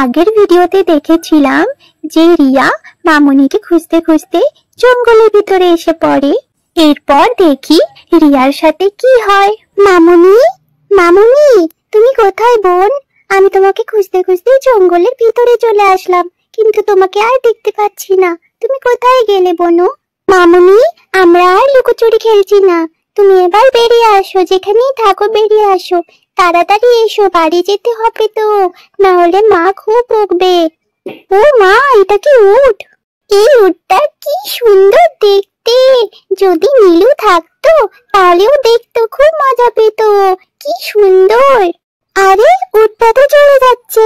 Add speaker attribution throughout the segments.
Speaker 1: আগের ভিডিওতে দেখেছিলাম যে রিয়া মামুনিকে খুঁজতে খুঁজতে জঙ্গলের ভিতরে এসে পড়ে। এরপর দেখি রিয়ার সাথে কি হয়। মামুনি, মামুনি, তুমি কোথায় বোন? আমি তোমাকে খুঁজতে খুঁজতে জঙ্গলের ভিতরে চলে আসলাম, কিন্তু তোমাকে আর দেখতে পাচ্ছি না। তুমি কোথায় গেলে বোনু? মামুনি, আমরা আর লুকোচুরি খেলছি না, তুমি এবার বেরিয়ে আসো, যেখানেই থাকো বেরিয়ে আসো। তাড়াতাড়ি এসো, বাড়ি যেতে হবে তো, না হলে মা খুব বকবে। ও মা, এটা কি উট? এই উটটা কি সুন্দর দেখতে! যদি নীলু থাকতো তাহলেও দেখতো, খুব মজা পেত। কি সুন্দর! আরে উটটা তো চলে যাচ্ছে।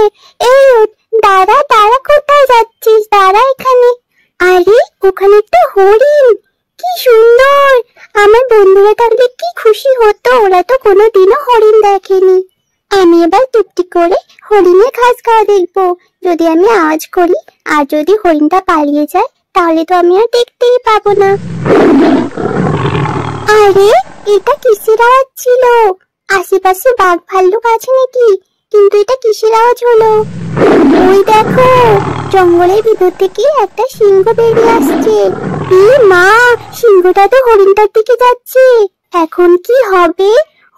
Speaker 1: এই উট, দাঁড়া দাঁড়া, কোথায় যাচ্ছিস? দাঁড়া এখানে। আরে ওখানে একটা হরিণ, কি সুন্দর! আমার বন্ধুরা তাহলে কি খুশি হতো, ওরা তো কোনোদিনও হরিণ দেখেনি। আমি এবার টুকটি করে হরিণের ঘাস খাওয়া দেখবো। যদি আমি আওয়াজ করি আর যদি হরিণটা পালিয়ে যায়, তাহলে তো আমি আর দেখতেই পাবো না। আরে এটা কিসের আওয়াজ ছিল? আশেপাশে বাঘ ভাল্লুক আছে নাকি? কিন্তু এটা কিসের আওয়াজ হলো? ওই দেখো, জঙ্গলের ভিতর থেকে একটা সিংহ বেরিয়ে আসছে। মা, সিংহটা তো হরিণটার দিকে যাচ্ছে। এখন কি হবে?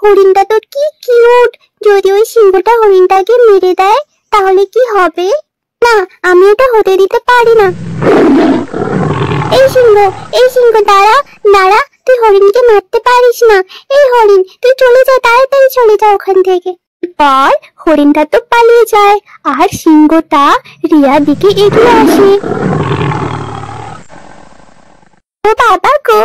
Speaker 1: হরিণটা তো কি কিউট। যদি ওই সিংহটা হরিণটাকে মেরে দেয় তাহলে কি হবে? না, আমি ওটা হতে দিতে পারি না। এই সিংহ, এই সিংহ, দাঁড়া দাঁড়া, তুই হরিণকে মারতে পারিস না। এই হরিণ, তুই চলে যা, তাড়াতাড়ি চলে যা ওখান থেকে। পর হরিণটা তো পালিয়ে যায় আর সিংহটা রিয়ার দিকে এগিয়ে আসে। ও বাবা গো,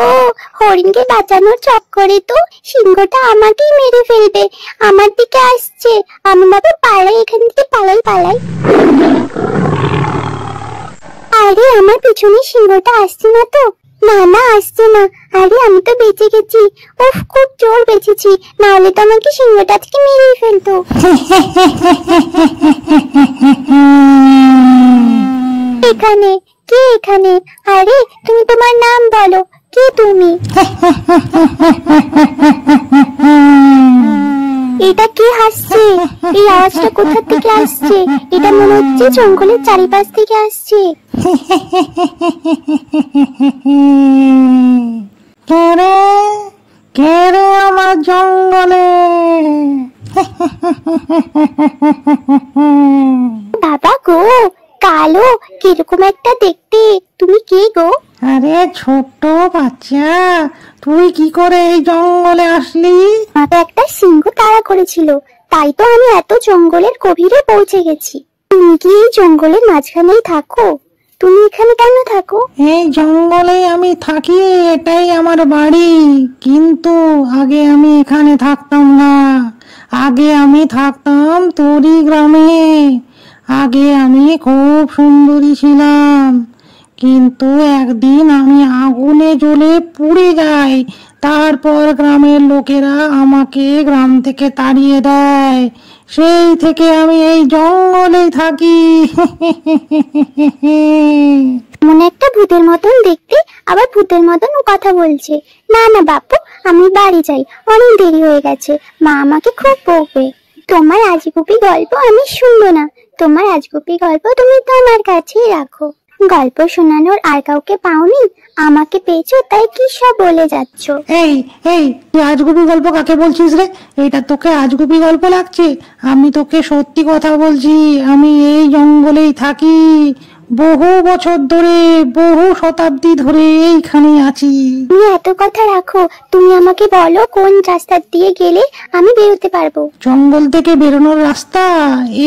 Speaker 1: হরিণকে বাঁচানোর চক্করে তো সিংহটা আমাকেই মেরে ফেলবে। আমার দিকে আসছে। আমি বাবা পালাই, এখান থেকে পালাই পালাই। আরে আমার পিছনে সিংহটা আসছে না তো? না না, আসছে না। আরে আমি তো বেঁচে গেছি। উফ, খুব জোর বেঁচেছি, না হলে তো আমাকে সিংহটা আজকে মেরেই ফেলতো। এখানে কে? এখানে? আরে তুমি তোমার নাম বলো, কে তুমি? এটা কে হাসছে? এই আওয়াজটা কোথা থেকে আসছে? এটা মনে হচ্ছে জঙ্গলের চারিপাশ থেকে আসছে।
Speaker 2: কে রে আমার জঙ্গলে?
Speaker 1: বাবা গো, কালো কিরকম একটা দেখতে। তুমি কে গো?
Speaker 2: আরে ছোট্ট বাচ্চা, তুই কি করে এই জঙ্গলে আসলি?
Speaker 1: আমাকে একটা সিংহ তাড়া করেছিল, তাই তো আমি এত জঙ্গলের গভীরে পৌঁছে গেছি। তুমি কি এই জঙ্গলের মাঝখানেই থাকো? তুমি এখানে কেন থাকো?
Speaker 2: এই জঙ্গলে আমি থাকি, এটাই আমার বাড়ি। কিন্তু আগে আমি এখানে থাকতাম না। আগে আমি থাকতাম তোরই গ্রামে। আগে আমি খুব সুন্দরী ছিলাম, কিন্তু একদিন আমি আগুনে জ্বলে পুড়ে যাই। তারপর গ্রামের লোকেরা আমাকে গ্রাম থেকে তাড়িয়ে দেয়। সেই থেকে আমি এই জঙ্গলেই থাকি।
Speaker 1: মনে একটা ভূতের মতন দেখতে, আবার ভূতের মতন কথা বলছে। না না বাপু, আমি বাড়ি যাই, অনেক দেরি হয়ে গেছে, মা আমাকে খুব বকবে। তোমার আজগুবি গল্প আমি শুনবো না। তোমার আজগুবি গল্প তুমি তোমার কাছেই রাখো। গল্প শোনানোর আর কাউকে পাওনি, আমাকে পেয়েছো তাই কি সব বলে যাচ্ছ।
Speaker 2: এই এই তুই আজগুবি গল্প কাকে বলছিস রে? এটা তোকে আজগুবি গল্প লাগছে? আমি তোকে সত্যি কথা বলছি, আমি এই জঙ্গলেই থাকি। বহু বছর ধরে, বহু শতাব্দী ধরে এইখানেই আছি।
Speaker 1: তুমি এত কথা রাখো, তুমি আমাকে বলো কোন রাস্তা দিয়ে গেলে আমি বেরোতে পারবো।
Speaker 2: জঙ্গল থেকে বেরোনোর রাস্তা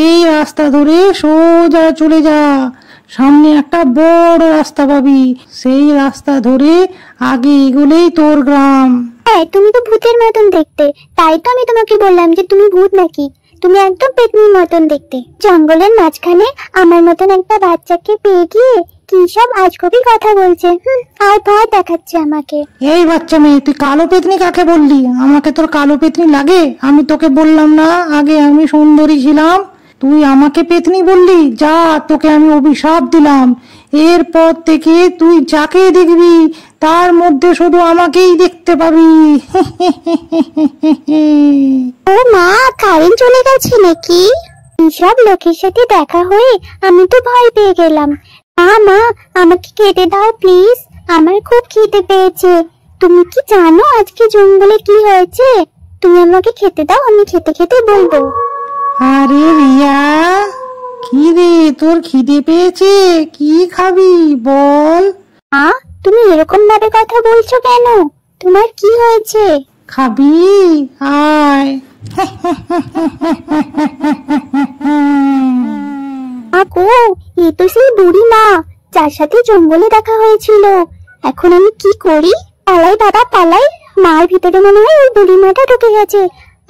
Speaker 2: এই রাস্তা ধরে সোজা চলে যা। সামনে একটা বড় রাস্তা পাবি, সেই রাস্তা ধরে আগে এগোলেই তোর গ্রাম।
Speaker 1: হ্যাঁ, তুমি তো ভূতের মতন দেখতে, তাই তো আমি তোমাকে বললাম যে তুমি ভূত নাকি। তুমি একদম পেতনির মতন দেখতে। জঙ্গলের মাঝখানে আমার মতন একটা বাচ্চাকে পেয়ে গিয়ে কি সব আজগুবি কথা বলছে, আর ভয় দেখাচ্ছে আমাকে।
Speaker 2: এই বাচ্চা মেয়ে, তুই কালো পেতনি কাকে বললি? আমাকে তোর কালো পেতনি লাগে? আমি তোকে বললাম না আগে আমি সুন্দরী ছিলাম? তুই আমাকে পেতনি বললি? যা, তোকে আমি অভিশাপ দিলাম। এরপর থেকে তুই যাকে দেখবি তার মধ্যে শুধু আমাকেই দেখতে পাবি।
Speaker 1: ও মা, কারেন্ট চলে গেছে নাকি? এইসব লোকের সাথে দেখা হয়ে আমি তো ভয় পেয়ে গেলাম। মা, আমাকে খেতে দাও প্লিজ, আমার খুব খিদে পেয়েছে। তুমি কি জানো আজকে জঙ্গলে কি হয়েছে? তুমি আমাকে খেতে দাও, আমি খেতে খেতে বলবো।
Speaker 2: আরে রিয়া, কি রে, তোর খিদে পেয়েছে? কি খাবি বল?
Speaker 1: তুমি এরকম ভাবে কথা বলছো কেন? তোমার কি হয়েছে?
Speaker 2: খাবি? আয়।
Speaker 1: এই তো সেই বুড়ি মা যার সাথে জঙ্গলে দেখা হয়েছিল। এখন আমি কি করি? পালাই বাবা পালাই, মার ভিতরে মনে হয় ওই বুড়ি মাটা ঢুকে গেছে।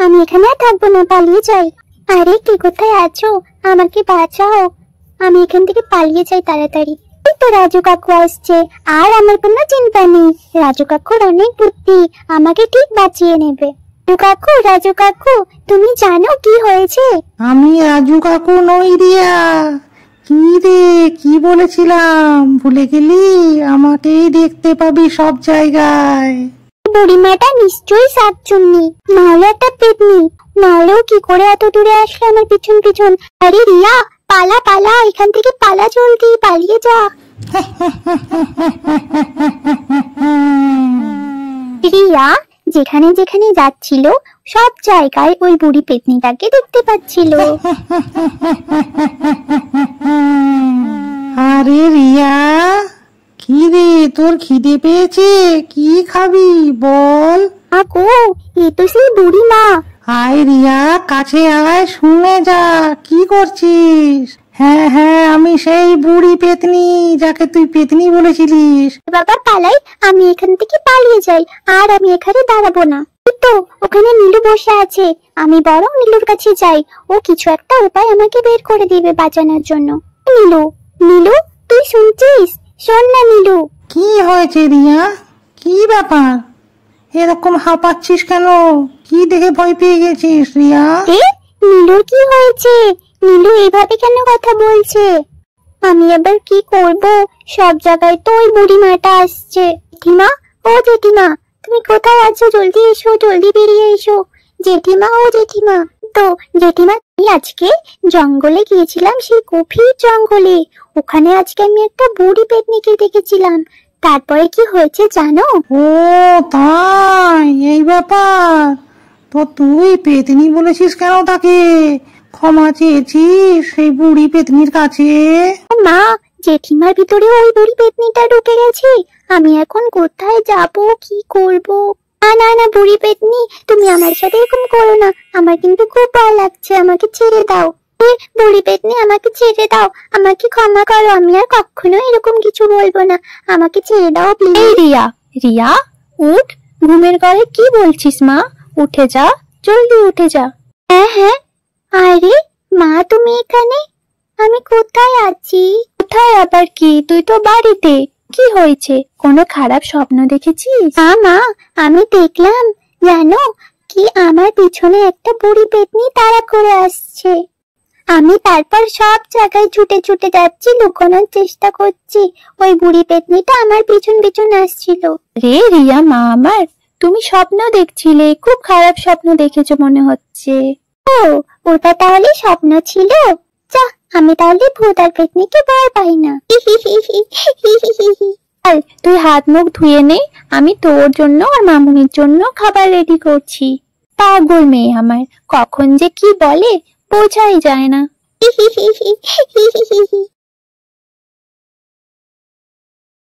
Speaker 1: আমি এখানে আর থাকবো না, পালিয়ে যাই। আরে কে কোথায় আছো? আমাকে বাঁচাও, আমি এখান থেকে পালিয়ে যাই তাড়াতাড়ি। তো রাজু কাকু আসছে, আর আমার কোনো চিন্তা নেই। রাজু কাকুর অনেক বুদ্ধি, আমাকে ঠিক বাঁচিয়ে নেবে। রাজু কাকু, তুমি জানো কি হয়েছে?
Speaker 2: আমি রাজু কাকু নই রিয়া। কি রে, কি বলেছিলাম ভুলে গেলি? আমাকেই দেখতে পাবি সব জায়গায়।
Speaker 1: বুড়িমাটা নিশ্চয়ই শাকচুন্নি, নাহলে একটা পেতনি, নাহলেও কি করে এত দূরে আসলে আমার পিছন পিছন। আরে রিয়া, পালা পালা, এখান থেকে পালা, জলদি পালিয়ে যা। রিয়া যেখানে যেখানে যাচ্ছিল সব জায়গায় ওই বুড়ি পেতনিটাকে দেখতে পাচ্ছিল।
Speaker 2: আরে রিয়া, কি রে, তোর খিদে পেয়েছে? কি খাবি বল?
Speaker 1: এই তো সেই বুড়ি মা।
Speaker 2: আয় রিয়া, কাছে আয়, শুনে যা। কি করছিস? হ্যাঁ, আমি সেই বুড়ি পেতনি যাকে তুই পেতনি বলেছিলিস।
Speaker 1: বাবা পালাই, আমি এখান থেকে পালিয়ে যাই, আর আমি এখানে দাঁড়াবো না। তো ওখানে নীলু বসে আছে, আমি বরং নীলুর কাছে যাই। ও কিছু একটা উপায় আমাকে বের করে দিবে বাঁচানোর জন্য। নীলু, তুই শুনছিস? শোন না নীলু।
Speaker 2: কি হয়েছে রিয়া? কি ব্যাপার? এরকম হাঁপাচ্ছিস কেন? কি দেখে ভয় পেয়ে গেছিস রিয়া?
Speaker 1: নীলুর কি হয়েছে? নীলু এইভাবে কেন কথা বলছে? আমি আবার কি করব? সব জায়গায় তো ওই বুড়ি মাটা আসছে। জেঠিমা, ও জেঠিমা, তুমি কোথায় আছো? জলদি এসো, জলদি বেরিয়ে এসো। জেঠিমা, ও জেঠিমা। তো জেঠিমা, আজকে জঙ্গলে গিয়েছিলাম, সেই গভীর জঙ্গলে। ওখানে আজকে আমি একটা বুড়ি পেতনিকে দেখেছিলাম। তারপরে কি হয়েছে জানো?
Speaker 2: ও তাই, এই ব্যাপার। তো তুই পেতনি বলেছিস কেন তাকে? ক্ষমা চেয়েছিস সেই বুড়ি পেতনির কাছে?
Speaker 1: মা, জেঠিমার ভিতরে ওই বুড়ি পেতনিটা ঢুকে গেছে। আমি এখন কোথায় যাব, কি করব? না বুড়ি পেতনি, তুমি আমার সাথে এরকম করো না। আমার কিন্তু খুব ভয় লাগছে, আমাকে ছেড়ে দাও। বুড়ি পেতনি, আমাকে ছেড়ে দাও, আমাকে ক্ষমা করো। আমি আর কখনো এরকম কিছু বলবো না, আমাকে ছেড়ে দাও প্লিজ। রিয়া, উঠ। ঘুমের ঘরে কি বলছিস মা? উঠে যা, জলদি উঠে যা। হ্যাঁ। আরে মা, তুমি এখানে? আমি কোথায় আছি? কোথায় আবার কি, তুই তো বাড়িতে। কি হয়েছে? কোনো খারাপ স্বপ্ন দেখেছিস? মা, আমি দেখলাম, জানো কি, আমার পিছনে একটা বুড়ি পেতনি তাড়া করে আসছে। আমি তারপর সব জায়গায় ছুটে ছুটে যাচ্ছি, লুকানোর চেষ্টা করছি। ওই বুড়ি পেতনিটা আমার পিছন পিছন আসছিল। রে রিয়া মা আমার, তুমি স্বপ্ন দেখছিলে? খুব খারাপ স্বপ্ন দেখেছো মনে হচ্ছে। ওটা তাহলে স্বপ্ন ছিল? যা, আমি তাহলে ভূত আর পেতনিকে ভয় পাই না। তুই হাত মুখ ধুয়ে নে, আমি তোর জন্য আর মামুনির জন্য খাবার রেডি করছি। পাগল মেয়ে আমার, কখন যে কি বলে বোঝাই যায় না।